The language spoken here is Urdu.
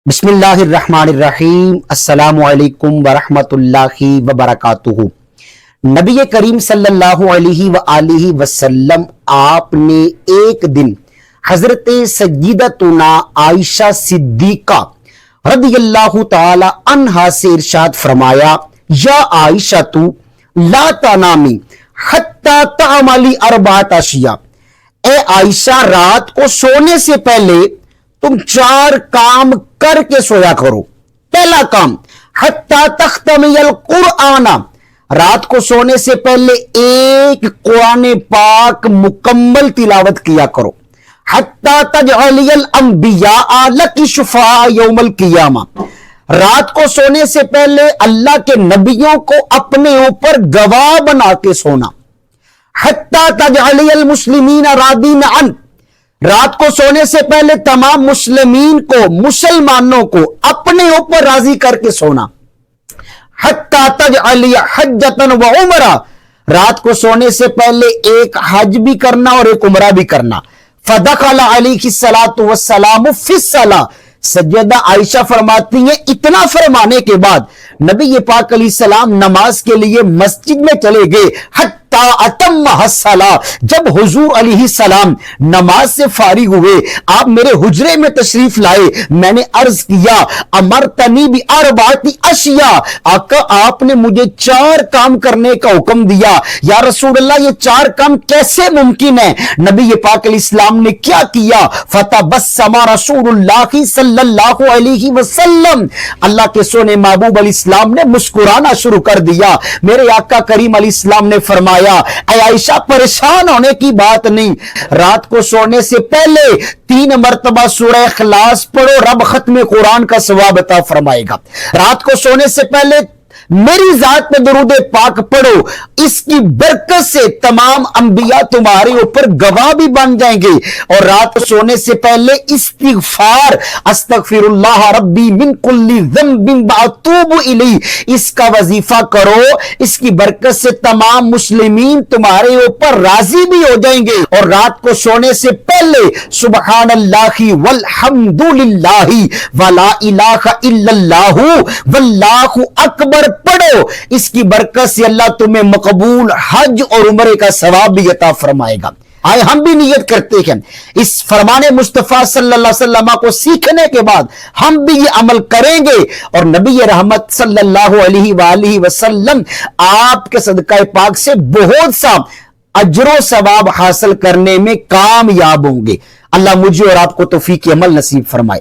بسم اللہ الرحمن الرحیم۔ السلام علیکم ورحمۃ اللہ وبرکاتہ۔ نبی کریم صلی اللہ علیہ وآلہ وسلم آپ نے ایک دن حضرت سیدتنا عائشہ صدیقہ رضی اللہ تعالی عنہا سے ارشاد فرمایا، یا عائشہ تو لا تنامی حتی تعملی اربعۃ اشیاء، اے عائشہ رات کو سونے سے پہلے تم 4 کام کر کے سویا کرو۔ پہلا کام، حتی تختمی القرآن، رات کو سونے سے پہلے ایک قرآن پاک مکمل تلاوت کیا کرو۔ حتی تجعلی الانبیاء لکی شفاء یوم القیامہ، رات کو سونے سے پہلے اللہ کے نبیوں کو اپنے اوپر گواہ بنا کے سونا۔ حتی تجعلی المسلمین راضین عنک، رات کو سونے سے پہلے تمام مسلمانوں کو اپنے اوپر راضی کر کے سونا۔ حتی تجعلی حجۃ و عمرہ، رات کو سونے سے پہلے ایک حج بھی کرنا اور ایک عمرہ بھی کرنا۔ فدخل علیہ الصلاۃ والسلام فی الصلاۃ، سیدہ عائشہ فرماتی ہیں اتنا فرمانے کے بعد نبی پاک علیہ السلام نماز کے لیے مسجد میں چلے گئے۔ حتی اتمہ الصلاۃ، جب حضور علیہ السلام نماز سے فارغ ہوئے، آپ میرے حجرے میں تشریف لائے، میں نے عرض کیا امرتنی باربعۃ اشیاء، آقا آپ نے مجھے 4 کام کرنے کا حکم دیا، یا رسول اللہ یہ 4 کام کیسے ممکن ہے؟ نبی پاک علیہ السلام نے کیا کیا؟ فتبسم رسول اللہ صلی اللہ علیہ وسلم، اللہ کے سونے محبوب علیہ السلام نے مسکرانا شروع کر دیا۔ میرے آقا کریم علیہ السلام نے فرمایا، اے عائشہ پریشان ہونے کی بات نہیں، رات کو سونے سے پہلے 3 مرتبہ سورہ اخلاص پڑھو، رب ختم قرآن کا ثواب عطا فرمائے گا۔ رات کو سونے سے پہلے میری ذات پہ درود پاک پڑھو، اس کی برکت سے تمام انبیاء تمہارے اوپر گواہ بھی بن جائیں گے۔ اور رات کو سونے سے پہلے استغفار، استغفر اللہ ربی من کل ذنب واتوب الیہ، اس کا وظیفہ کرو، اس کی برکت سے تمام مسلمین تمہارے اوپر راضی بھی ہو جائیں گے۔ اور رات کو سونے سے پہلے سبحان اللہ والحمد للہ ولا الہ الا اللہ واللہ اکبر پڑھو، اس کی برکت سے اللہ تمہیں مقبول حج اور عمرے کا ثواب بھی عطا فرمائے گا۔ آئے ہم بھی نیت کرتے ہیں اس فرمان مصطفیٰ صلی اللہ علیہ وسلم کو سیکھنے کے بعد ہم بھی یہ عمل کریں گے، اور نبی رحمت صلی اللہ علیہ وآلہ وسلم آپ کے صدقہ پاک سے بہت سا اجر و ثواب حاصل کرنے میں کامیاب ہوں گے۔ اللہ مجھے اور آپ کو توفیق عمل نصیب فرمائے۔